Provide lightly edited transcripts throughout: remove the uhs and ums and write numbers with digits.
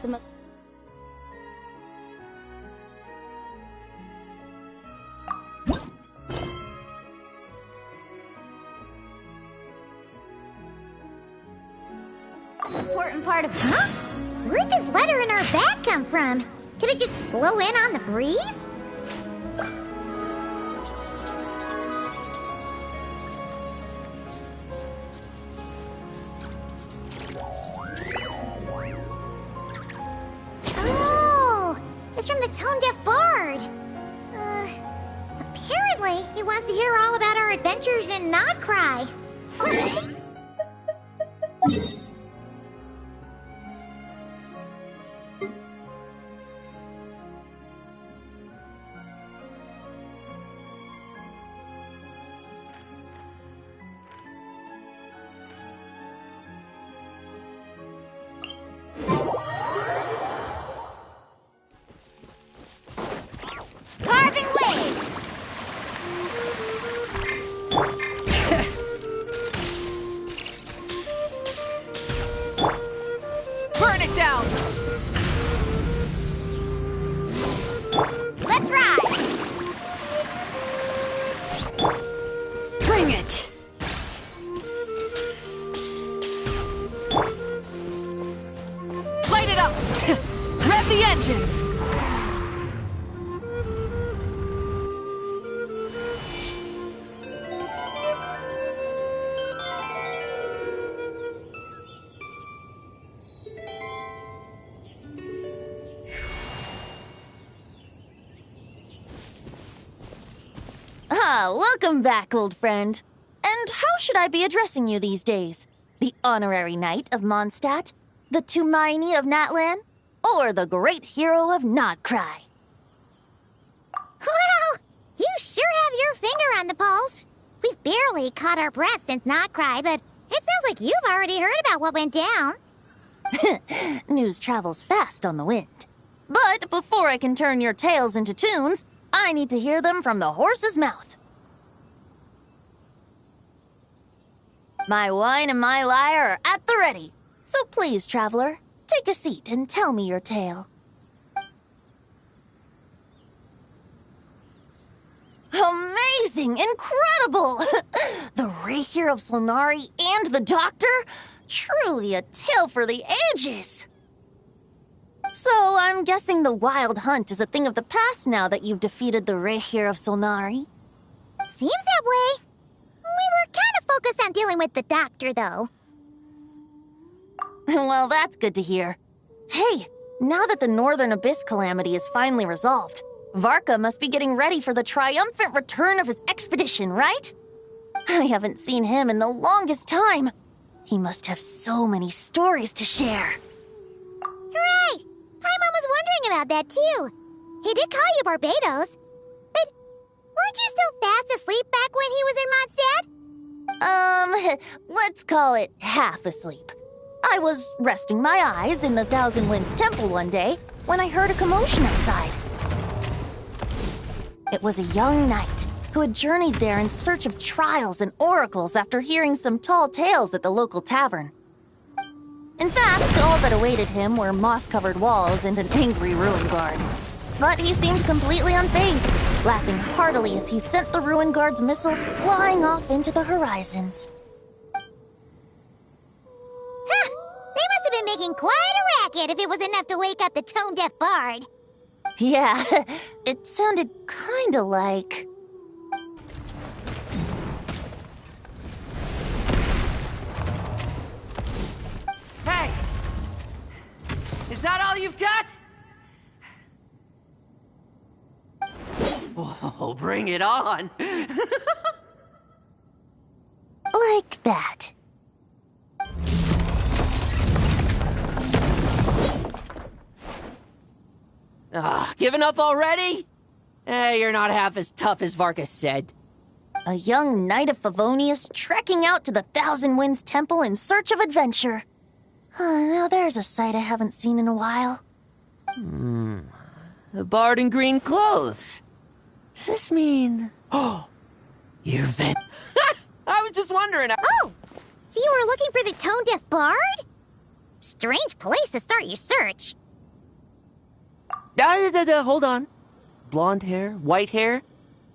The important part of... Huh? Where'd this letter in our bag come from? Could it just blow in on the breeze? Oh, it's from the tone-deaf bard. Apparently, he wants to hear all about our adventures in Nodcry. carving waves! Burn it down! Let's ride! Bring it! Light it up! Rev the engines! Ah, welcome back, old friend. And how should I be addressing you these days? The honorary knight of Mondstadt? The Tumaini of Natlan? Or the great hero of Nodcry? Well, you sure have your finger on the pulse. We've barely caught our breath since Nodcry, but it sounds like you've already heard about what went down. News travels fast on the wind. But before I can turn your tales into tunes, I need to hear them from the horse's mouth. My wine and my lyre are at the ready. So please, traveler, take a seat and tell me your tale. Amazing! Incredible! The Rapier of Solnari and the Doctor? Truly a tale for the ages! So, I'm guessing the wild hunt is a thing of the past now that you've defeated the Rapier of Solnari? Seems that way. We were kind of focused on dealing with the Doctor, though. Well, that's good to hear. Hey, now that the Northern Abyss calamity is finally resolved, Varka must be getting ready for the triumphant return of his expedition, right? I haven't seen him in the longest time. He must have so many stories to share. Hooray! Paimon was wondering about that, too. He did call you Barbados. But weren't you still fast asleep back when he was in Mondstadt? Let's call it half asleep. I was resting my eyes in the Thousand Winds Temple one day when I heard a commotion outside. It was a young knight who had journeyed there in search of trials and oracles after hearing some tall tales at the local tavern. In fact, all that awaited him were moss-covered walls and an angry ruin guard. But he seemed completely unfazed, laughing heartily as he sent the ruin guard's missiles flying off into the horizons. Huh! They must have been making quite a racket if it was enough to wake up the tone-deaf bard. Yeah, it sounded kinda like... Hey! Is that all you've got? Whoa, bring it on! like that. Giving up already? You're not half as tough as Varka said. A young knight of Favonius trekking out to the Thousand Winds Temple in search of adventure. Now there's a sight I haven't seen in a while. The bard in green clothes. Does this mean... Oh, you're Vin. I was just wondering. Oh! So you were looking for the tone-deaf bard? Strange place to start your search. Hold on. Blonde hair, white hair?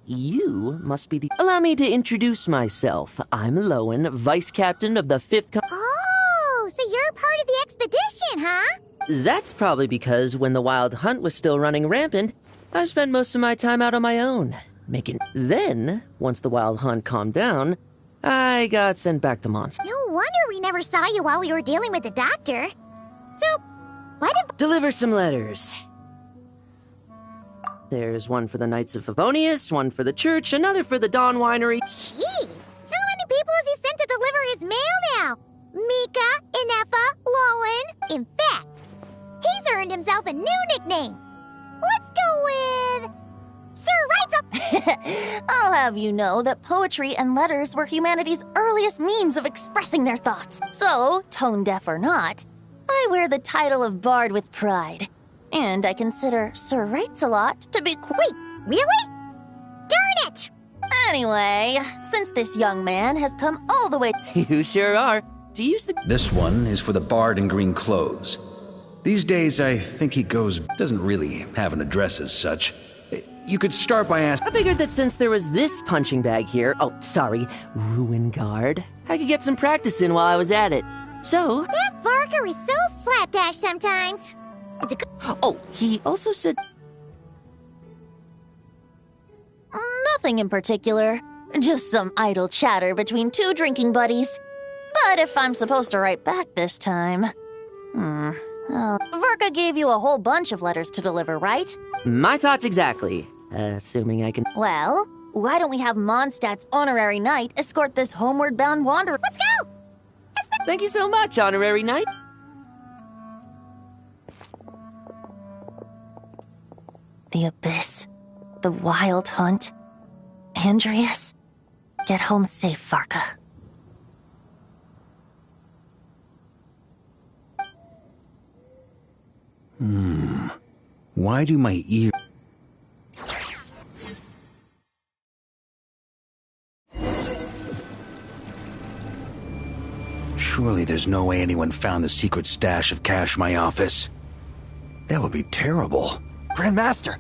You must be the... Allow me to introduce myself. I'm Lowen, Vice Captain of the 5th... Oh, so you're part of the expedition, huh? That's probably because when the wild hunt was still running rampant, I spent most of my time out on my own, making... Then, once the wild hunt calmed down, I got sent back to Monster. No wonder we never saw you while we were dealing with the doctor. So, why did... Deliver some letters. There's one for the Knights of Favonius, one for the church, another for the Dawn Winery. Jeez, how many people has he sent to deliver his mail now? Mika, Inefa, Lowen. In fact, he's earned himself a new nickname. Let's go with... Sir Wright's... I'll have you know that poetry and letters were humanity's earliest means of expressing their thoughts. So, tone deaf or not, I wear the title of Bard with pride. And I consider Sir Wright-a-lot to be Wait, really? Darn it! Anyway, since this young man has come all the way... You sure are. To use the... This one is for the bard in green clothes. These days, I think he doesn't really have an address as such. You could start by asking... I figured that since there was this punching bag here... Oh, sorry, Ruin Guard. I could get some practice in while I was at it. So... That Varker is so slapdash sometimes. It's a good... Oh, he also said... Nothing in particular. Just some idle chatter between two drinking buddies. But if I'm supposed to write back this time... Varka gave you a whole bunch of letters to deliver, right? My thoughts exactly. Assuming I can... Well, why don't we have Mondstadt's honorary knight escort this homeward-bound wanderer? Let's go! Thank you so much, honorary knight. The Abyss. The Wild Hunt. Andreas. Get home safe, Varka. Why do my ears... Surely there's no way anyone found the secret stash of cash in my office. That would be terrible. Grandmaster!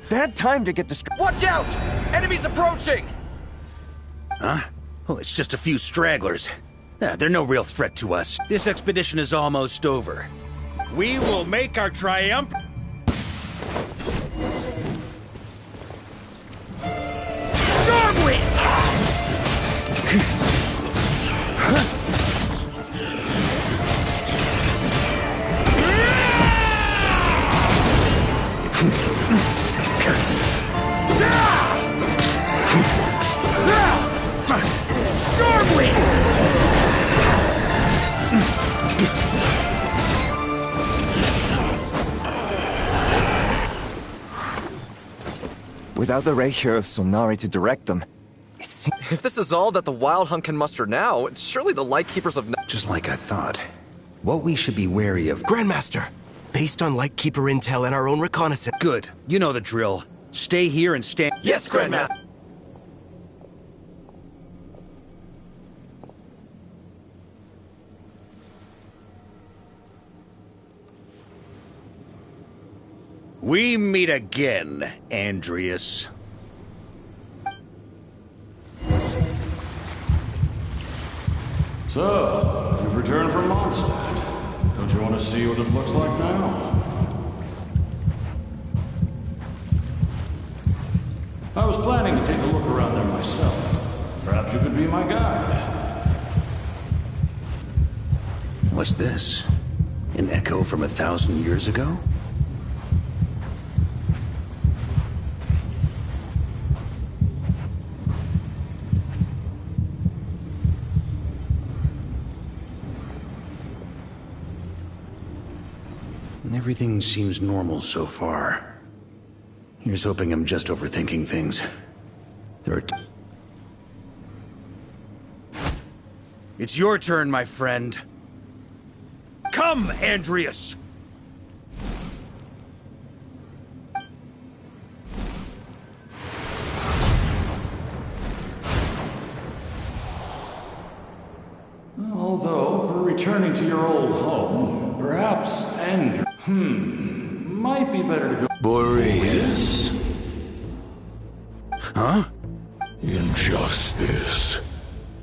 Bad time to get distracted. Watch out! Enemies approaching! Huh? Oh, it's just a few stragglers. They're no real threat to us. This expedition is almost over. We will make our triumph... Stormwind! Without the Rapier of Solnari to direct them, it seems... If this is all that the Wild Hunt can muster now, surely the Lightkeepers of... Just like I thought. What we should be wary of... Grandmaster, based on Lightkeeper intel and our own reconnaissance... Good. You know the drill. Stay here and stand... Yes, Grandmaster! We meet again, Andreas. So, you've returned from Mondstadt. Don't you want to see what it looks like now? I was planning to take a look around there myself. Perhaps you could be my guide. What's this? An echo from 1,000 years ago? Everything seems normal so far. Here's hoping I'm just overthinking things. It's your turn, my friend. Come, Andreas! Although, for returning to your old home, perhaps Andrew... might be better to go. Boreas. Huh? Injustice.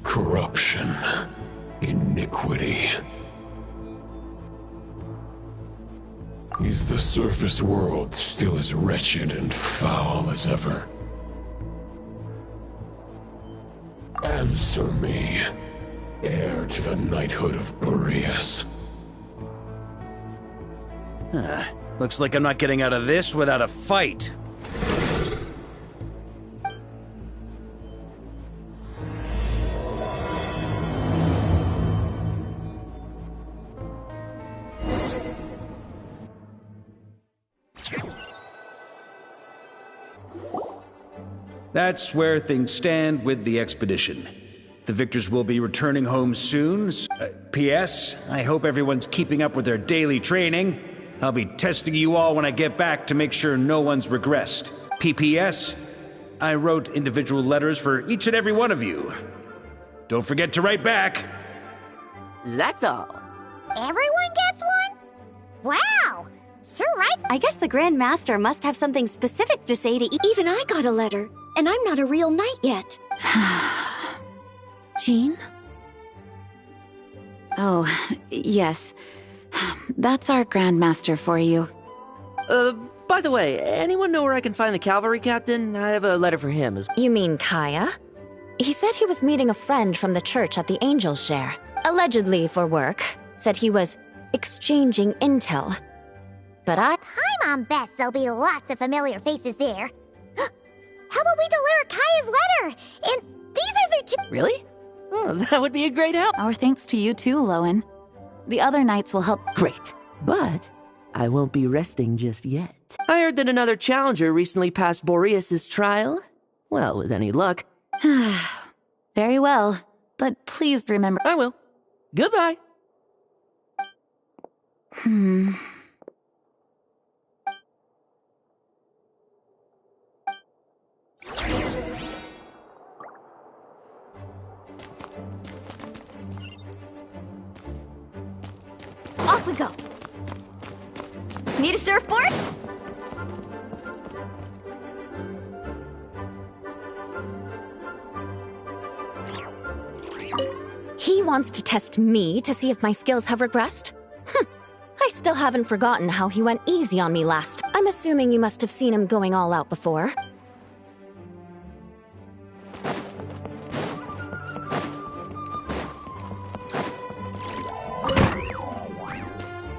Corruption. Iniquity. Is the surface world still as wretched and foul as ever? Answer me, heir to the knighthood of Boreas. Looks like I'm not getting out of this without a fight. That's where things stand with the expedition. The victors will be returning home soon. P.S. I hope everyone's keeping up with their daily training. I'll be testing you all when I get back to make sure no one's regressed. P.P.S. I wrote individual letters for each and every one of you. Don't forget to write back. That's all. Everyone gets one? Wow! Sure right. I guess the Grand Master must have something specific to say to even I got a letter, and I'm not a real knight yet. Jean? Oh, yes. That's our Grand Master for you. By the way, anyone know where I can find the cavalry captain? I have a letter for him as well. You mean Kaya? He said he was meeting a friend from the church at the Angel Share. Allegedly for work. Said he was exchanging intel. But I'm on Beth, there'll be lots of familiar faces there. How about we deliver Kaya's letter? And these are their two— Really? Oh, that would be a great help. our thanks to you too, Lowen. The other knights will help. Great. But I won't be resting just yet. I heard that another challenger recently passed Boreas' trial. Well, with any luck. Very well, but please remember— I will. Goodbye. Off we go. Need a surfboard? He wants to test me to see if my skills have regressed? I still haven't forgotten how he went easy on me last. I'm assuming you must have seen him going all out before.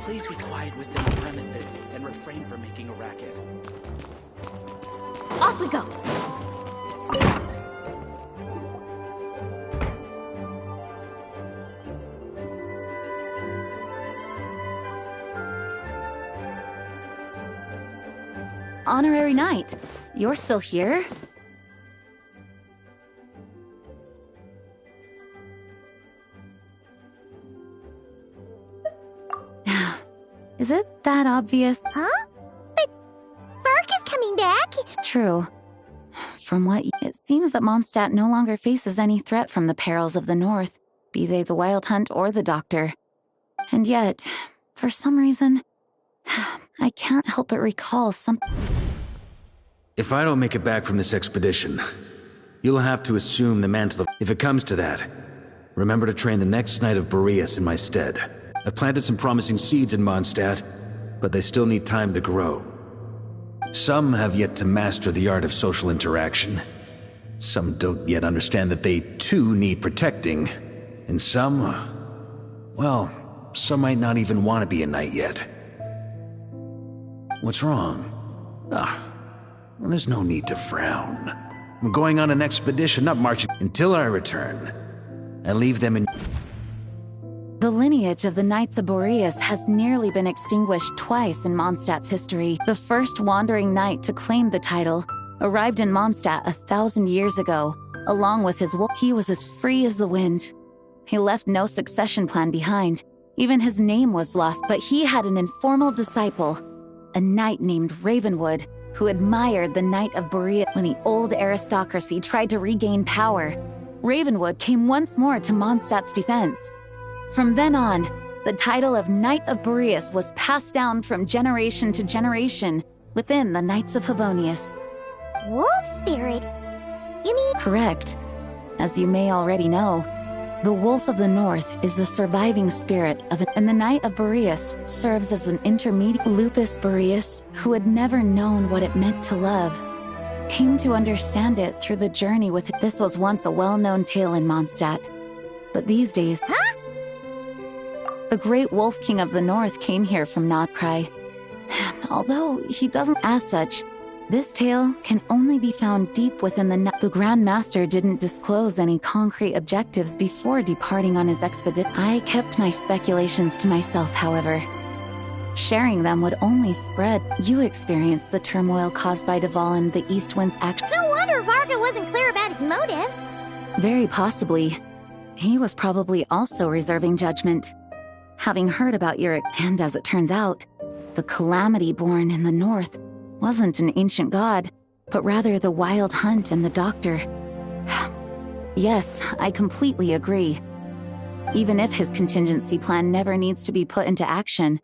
Please be quiet within the premises and refrain from making a racket. Off we go. Honorary Knight, you're still here? Is it that obvious? Huh? But Burke is coming back. True. From what it seems that Mondstadt no longer faces any threat from the perils of the North, be they the Wild Hunt or the Doctor. And yet, for some reason, I can't help but recall something. If I don't make it back from this expedition, you'll have to assume the mantle of— If it comes to that, remember to train the next Knight of Boreas in my stead. I've planted some promising seeds in Mondstadt, but they still need time to grow. Some have yet to master the art of social interaction. Some don't yet understand that they too need protecting. And some, well, some might not even want to be a knight yet. What's wrong? Well, there's no need to frown. I'm going on an expedition, not marching. Until I return, I leave them in— The lineage of the Knights of Boreas has nearly been extinguished twice in Mondstadt's history. The first wandering knight to claim the title arrived in Mondstadt 1,000 years ago. Along with his wolf, he was as free as the wind. He left no succession plan behind. Even his name was lost, but he had an informal disciple, a knight named Ravenwood, who admired the Knight of Boreas. When the old aristocracy tried to regain power, Ravenwood came once more to Mondstadt's defense. From then on, The title of Knight of Boreas was passed down from generation to generation within the Knights of Favonius. Wolf spirit? You mean? Correct. As you may already know, the Wolf of the North is the surviving spirit of it, and the Knight of Boreas serves as an intermediate. Lupus Boreas, who had never known what it meant to love, came to understand it through the journey with it. This was once a well-known tale in Mondstadt, but these days... Huh? The great Wolf King of the North came here from Nodcry. Although he doesn't as such, this tale can only be found deep within the Grand Master didn't disclose any concrete objectives before departing on his expedition. I kept my speculations to myself, however. Sharing them would only spread. You experienced the turmoil caused by Dvalin, the East Wind's action. No wonder Varga wasn't clear about his motives. Very possibly. He was probably also reserving judgment. Having heard about your... And as it turns out, the calamity born in the north wasn't an ancient god, but rather the Wild Hunt and the Doctor. Yes, I completely agree. Even if his contingency plan never needs to be put into action.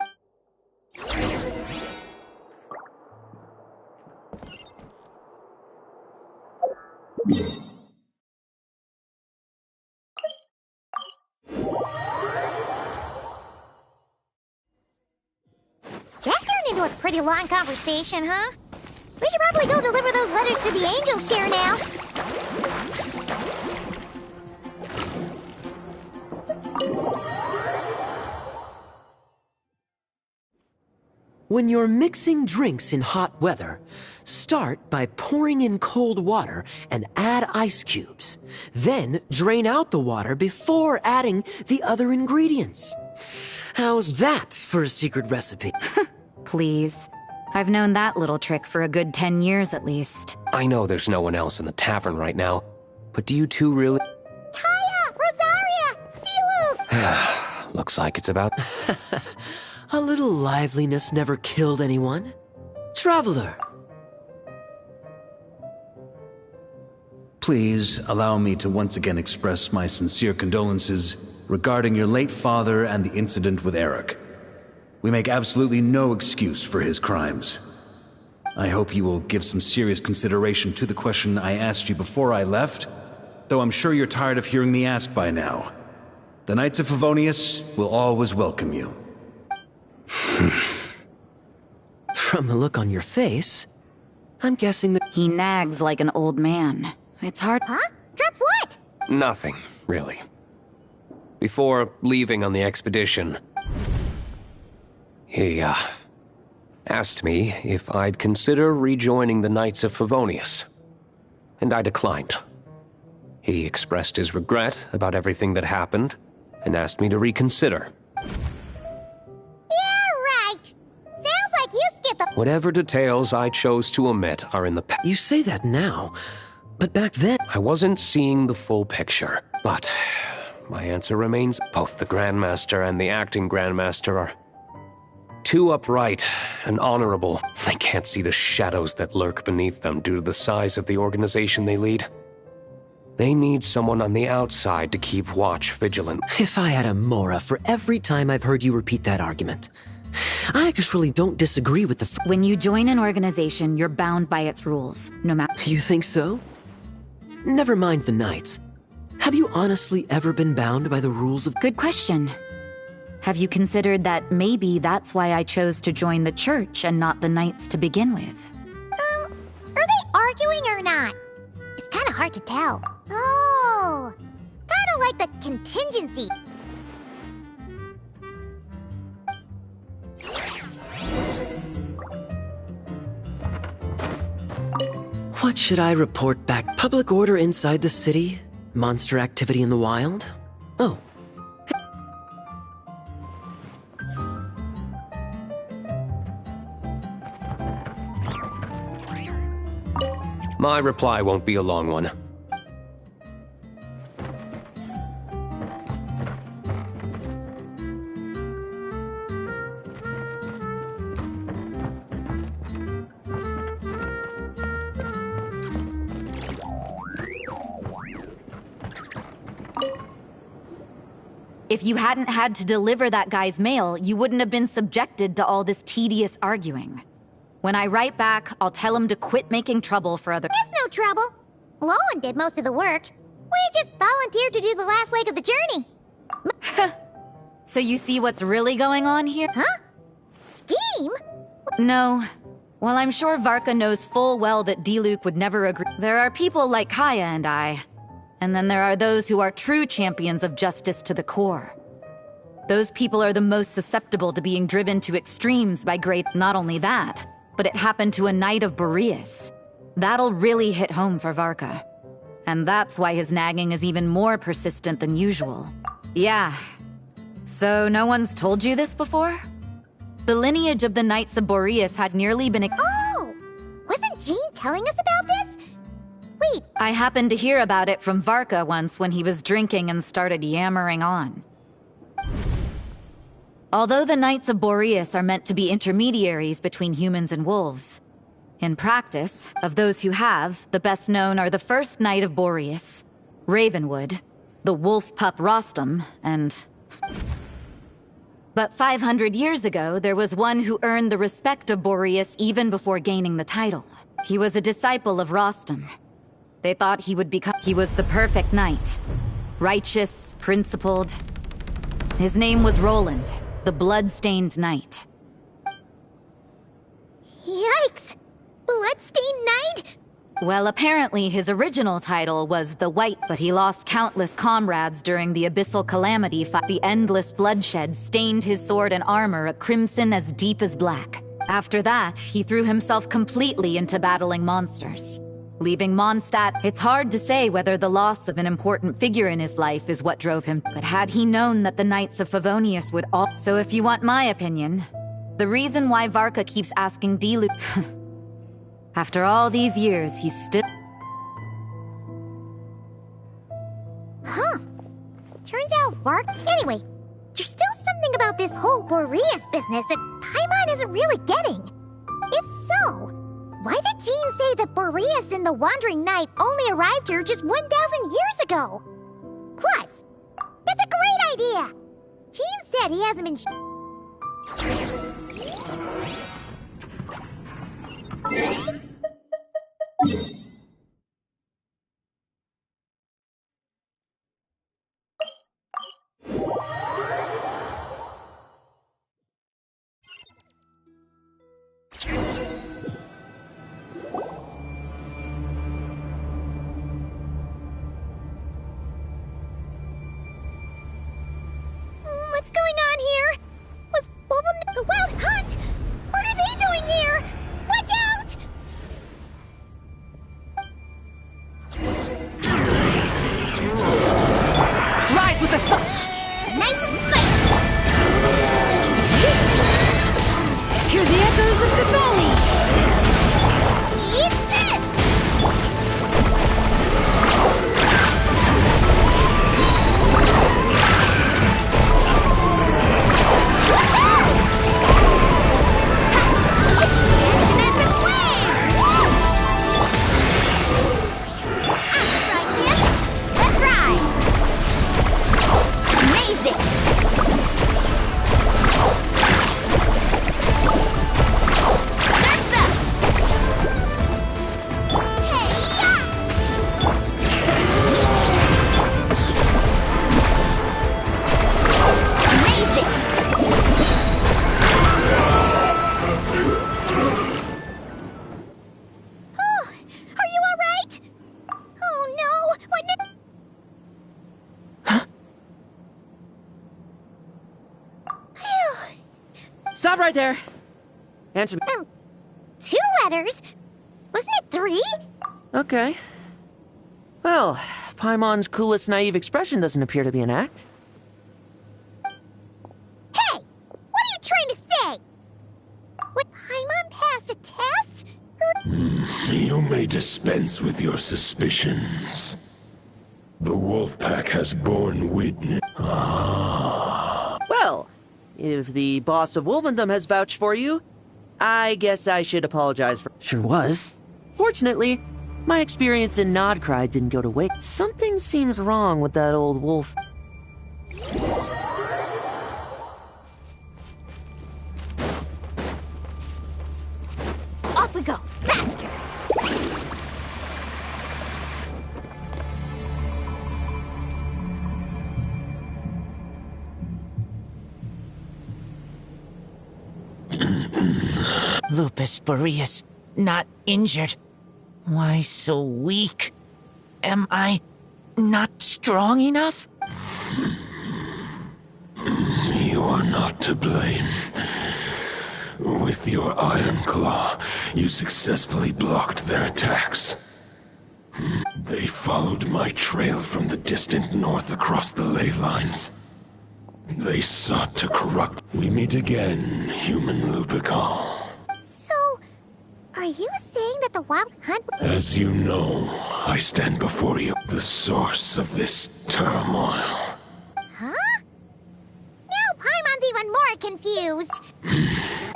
That turned into a pretty long conversation, huh? We should probably go deliver those letters to the Angels share now. When you're mixing drinks in hot weather, start by pouring in cold water and add ice cubes. Then drain out the water before adding the other ingredients. How's that for a secret recipe? Please. I've known that little trick for a good 10 years at least. I know there's no one else in the tavern right now, but do you two really... Kaya! Rosaria! Diluc! Looks like it's about... A little liveliness never killed anyone. Traveler. Please allow me to once again express my sincere condolences regarding your late father and the incident with Eric. We make absolutely no excuse for his crimes. I hope you will give some serious consideration to the question I asked you before I left, though I'm sure you're tired of hearing me ask by now. The Knights of Favonius will always welcome you. From the look on your face, I'm guessing that... He nags like an old man. It's hard... Huh? Drop what? Nothing, really. Before leaving on the expedition, he, asked me if I'd consider rejoining the Knights of Favonius, and I declined. He expressed his regret about everything that happened, and asked me to reconsider. Whatever details I chose to omit are in the past. You say that now, but back then... I wasn't seeing the full picture, but my answer remains both the Grandmaster and the acting Grandmaster are too upright and honorable. They can't see the shadows that lurk beneath them due to the size of the organization they lead. They need someone on the outside to keep watch vigilant. If I had a Mora for every time I've heard you repeat that argument. I actually don't disagree with the... When you join an organization, you're bound by its rules, no matter... You think so? Never mind the Knights. Have you honestly ever been bound by the rules of... Good question. Have you considered that maybe that's why I chose to join the church and not the Knights to begin with? Are they arguing or not? It's kind of hard to tell. Oh, kind of like the contingency. What should I report back? Public order inside the city? Monster activity in the wild? Oh. My reply won't be a long one. If you hadn't had to deliver that guy's mail, you wouldn't have been subjected to all this tedious arguing. When I write back, I'll tell him to quit making trouble for other— It's no trouble. Lowen did most of the work. We just volunteered to do the last leg of the journey. So you see what's really going on here? Huh? Scheme? No. Well, I'm sure Varka knows full well that Diluc would never agree. There are people like Kaya and I. And then there are those who are true champions of justice to the core. Those people are the most susceptible to being driven to extremes by great— Not only that, but it happened to a Knight of Boreas. That'll really hit home for Varka. And that's why his nagging is even more persistent than usual. Yeah. So no one's told you this before? The lineage of the Knights of Boreas has nearly been— Oh! Wasn't Jean telling us about this? Wait. I happened to hear about it from Varka once when he was drinking and started yammering on. Although the Knights of Boreas are meant to be intermediaries between humans and wolves, in practice, of those who have, the best known are the first Knight of Boreas, Ravenwood, the wolf pup Rostam, and— But 500 years ago, there was one who earned the respect of Boreas even before gaining the title. He was a disciple of Rostam. They thought he would become— He was the perfect knight. Righteous, principled. His name was Roland, the blood-stained knight. Yikes! Bloodstained Knight? Well, apparently his original title was the White, but he lost countless comrades during the Abyssal Calamity fight. The endless bloodshed stained his sword and armor a crimson as deep as black. After that, he threw himself completely into battling monsters. Leaving Mondstadt, it's hard to say whether the loss of an important figure in his life is what drove him, but had he known that the Knights of Favonius would all— So if you want my opinion, the reason why Varka keeps asking Diluc— After all these years, he's still— Huh. Turns out Anyway, there's still something about this whole Boreas business that Paimon isn't really getting. If so, why did Jean say that Boreas and the Wandering Knight only arrived here just 1,000 years ago? Plus, that's a great idea! Jean said he hasn't been What's going on here? Was Bulbul the Wild Hunt? What are they doing here? Watch out! Rise with the sun! Nice and spicy! Hear the echoes of the valley! Eat this! Stop right there! Answer me. 2 letters? Wasn't it 3? Okay. Well, Paimon's coolest naive expression doesn't appear to be an act. Hey! What are you trying to say? Would Paimon pass a test? You may dispense with your suspicions. The wolf pack has borne witness. Well, if the boss of Wolvendom has vouched for you, I guess I should apologize for— Sure was. Fortunately, my experience in Nodcry didn't go to waste. Something seems wrong with that old wolf. Off we go! Faster! Lupus Boreas, not injured. Why so weak? Am I not strong enough? You are not to blame. With your Iron Claw, you successfully blocked their attacks. They followed my trail from the distant north across the ley lines. They sought to corrupt. We meet again, human Lupical. So, are you saying that the Wild Hunt... As you know, I stand before you, the source of this turmoil. Huh? Now Paimon's even more confused.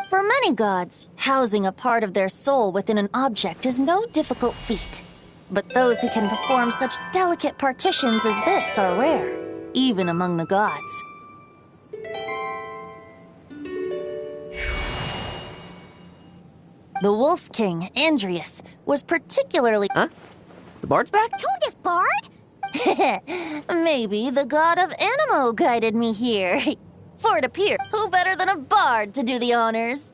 For many gods, housing a part of their soul within an object is no difficult feat. But those who can perform such delicate partitions as this are rare, even among the gods. The Wolf King, Andrius, was particularly... Huh? The bard's back? Tondif Bard? Maybe the god of Animo guided me here. For it appears, who better than a bard to do the honors?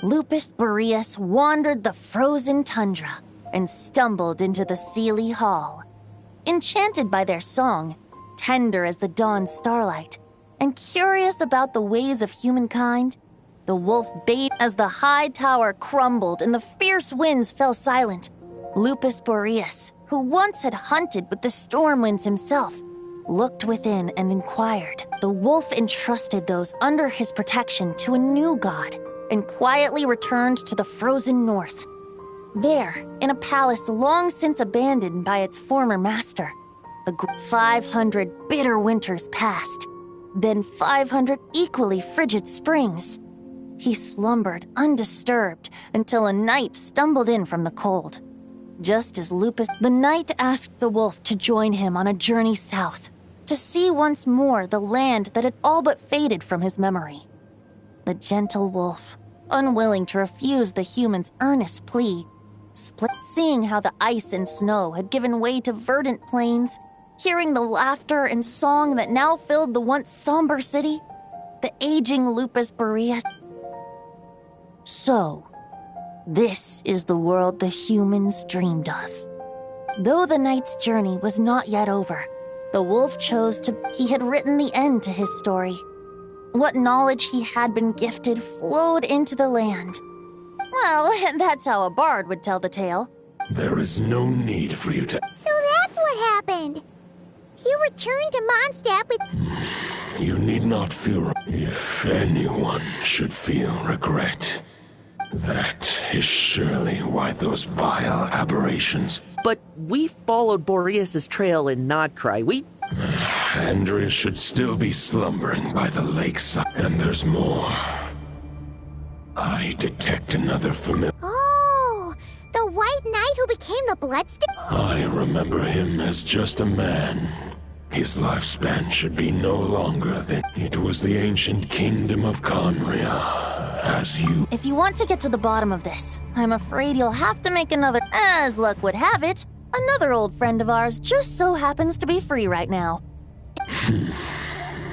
Lupus Boreas wandered the frozen tundra and stumbled into the Seelie Hall. Enchanted by their song, tender as the dawn starlight, and curious about the ways of humankind, the wolf bayed as the high tower crumbled and the fierce winds fell silent. Lupus Boreas, who once had hunted with the storm winds himself, looked within and inquired. The wolf entrusted those under his protection to a new god and quietly returned to the frozen north. There, in a palace long since abandoned by its former master, the 500 bitter winters passed, then 500 equally frigid springs. He slumbered undisturbed until a knight stumbled in from the cold. Just as the knight asked the wolf to join him on a journey south, to see once more the land that had all but faded from his memory. The gentle wolf, unwilling to refuse the human's earnest plea, seeing how the ice and snow had given way to verdant plains, hearing the laughter and song that now filled the once somber city, the aging Lupus Boreas. So, this is the world the humans dreamed of. Though the knight's journey was not yet over, the wolf chose to... He had written the end to his story. What knowledge he had been gifted flowed into the land. Well, that's how a bard would tell the tale. There is no need for you to... So that's what happened. You returned to Mondstadt with... You need not feel... If anyone should feel regret, that is surely why those vile aberrations... But we followed Boreas' trail in Nodcry. Andrius should still be slumbering by the lakeside. And there's more. I detect another familiar... Oh, the White Knight who became the Bloodstone? I remember him as just a man. His lifespan should be no longer than... It was the ancient kingdom of Conria, as you... If you want to get to the bottom of this, I'm afraid you'll have to make another... As luck would have it, another old friend of ours just so happens to be free right now.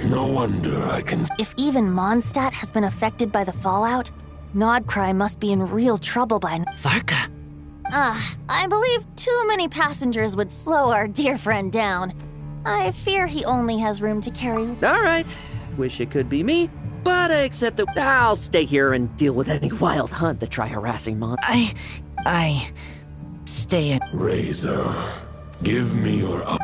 No wonder I can... If even Mondstadt has been affected by the fallout, Nodcry must be in real trouble by... Varka! I believe too many passengers would slow our dear friend down. I fear he only has room to carry... All right. Wish it could be me, but I accept that I'll stay here and deal with any wild hunt that try harassing Mon. I... stay in... Razor, give me your...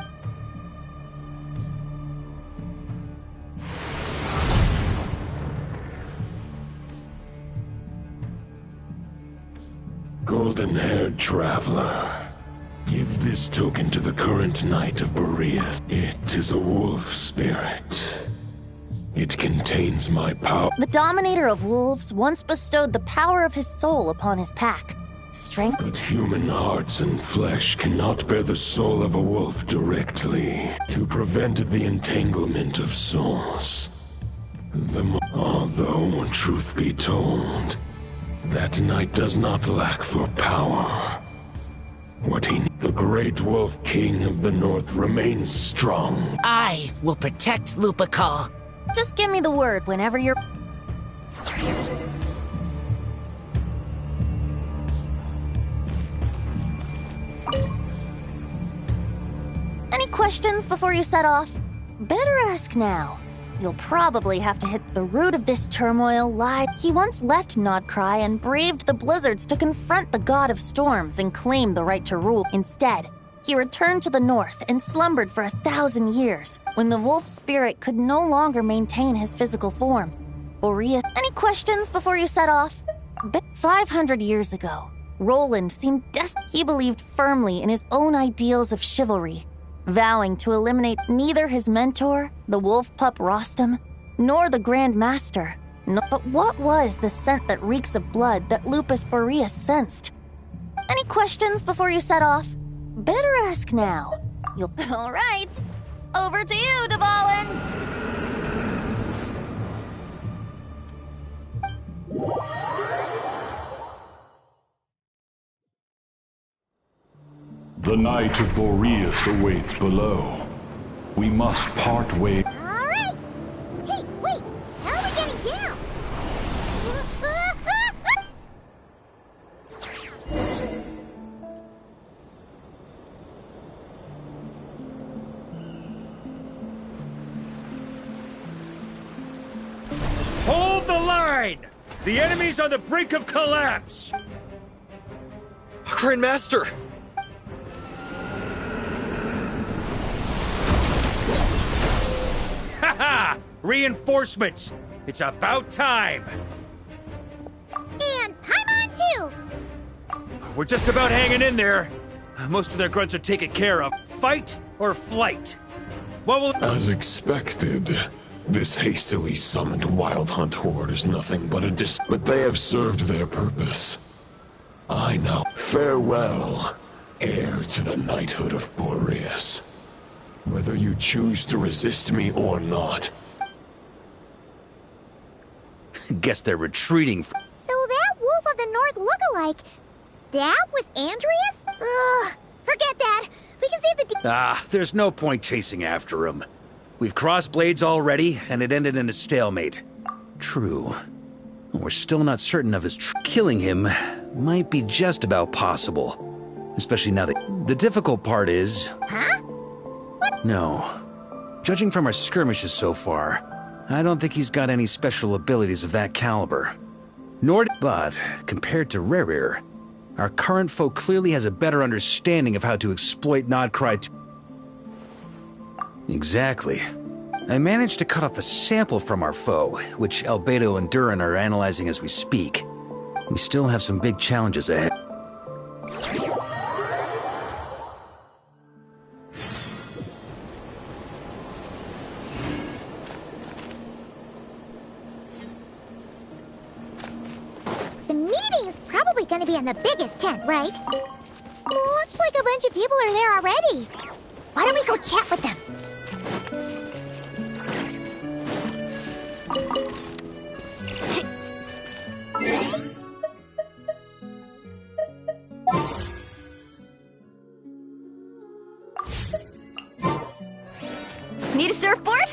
Golden-haired traveler, give this token to the current knight of Boreas. It is a wolf spirit. It contains my power. The dominator of wolves once bestowed the power of his soul upon his pack. Strength. But human hearts and flesh cannot bear the soul of a wolf directly. To prevent the entanglement of souls. Although, truth be told, that That knight does not lack for power. What he the Great Wolf King of the North remains strong. I will protect Lupercal. Just give me the word whenever you're... Any questions before you set off? Better ask now. You'll probably have to hit the root of this turmoil live. He once left Nodcry and braved the blizzards to confront the god of storms and claim the right to rule. Instead, he returned to the north and slumbered for 1,000 years, when the wolf spirit could no longer maintain his physical form. Boreas, any questions before you set off? 500 years ago, Roland seemed desperate. He believed firmly in his own ideals of chivalry, vowing to eliminate neither his mentor, the wolf pup Rostam, nor the Grand Master. No, but what was the scent that reeks of blood that Lupus Boreas sensed? Any questions before you set off? Better ask now. You'll... All right. Over to you, Dvalin! The Knight of Boreas awaits below. We must part ways. All right. Hey, wait. How are we getting down? Hold the line! The enemy's on the brink of collapse! Grand Master! Haha! Reinforcements! It's about time! And Paimon too! We're just about hanging in there. Most of their grunts are taken care of. Fight or flight? What will... As expected, this hastily summoned Wild Hunt horde is nothing but but they have served their purpose. I now farewell, heir to the knighthood of Boreas. Whether you choose to resist me or not. Guess they're retreating. So that Wolf of the North look-alike, that was Andreas? Ugh, forget that. We can save the... There's no point chasing after him. We've crossed blades already, and it ended in a stalemate. True. We're still not certain of his killing him might be just about possible. Especially now that... The difficult part is... Huh? No. Judging from our skirmishes so far, I don't think he's got any special abilities of that caliber. But, compared to Rerir, our current foe clearly has a better understanding of how to exploit Nodcry. Exactly. I managed to cut off a sample from our foe, which Albedo and Durin are analyzing as we speak. We still have some big challenges ahead. Gonna be in the biggest tent, right? Looks like a bunch of people are there already. Why don't we go chat with them? Need a surfboard?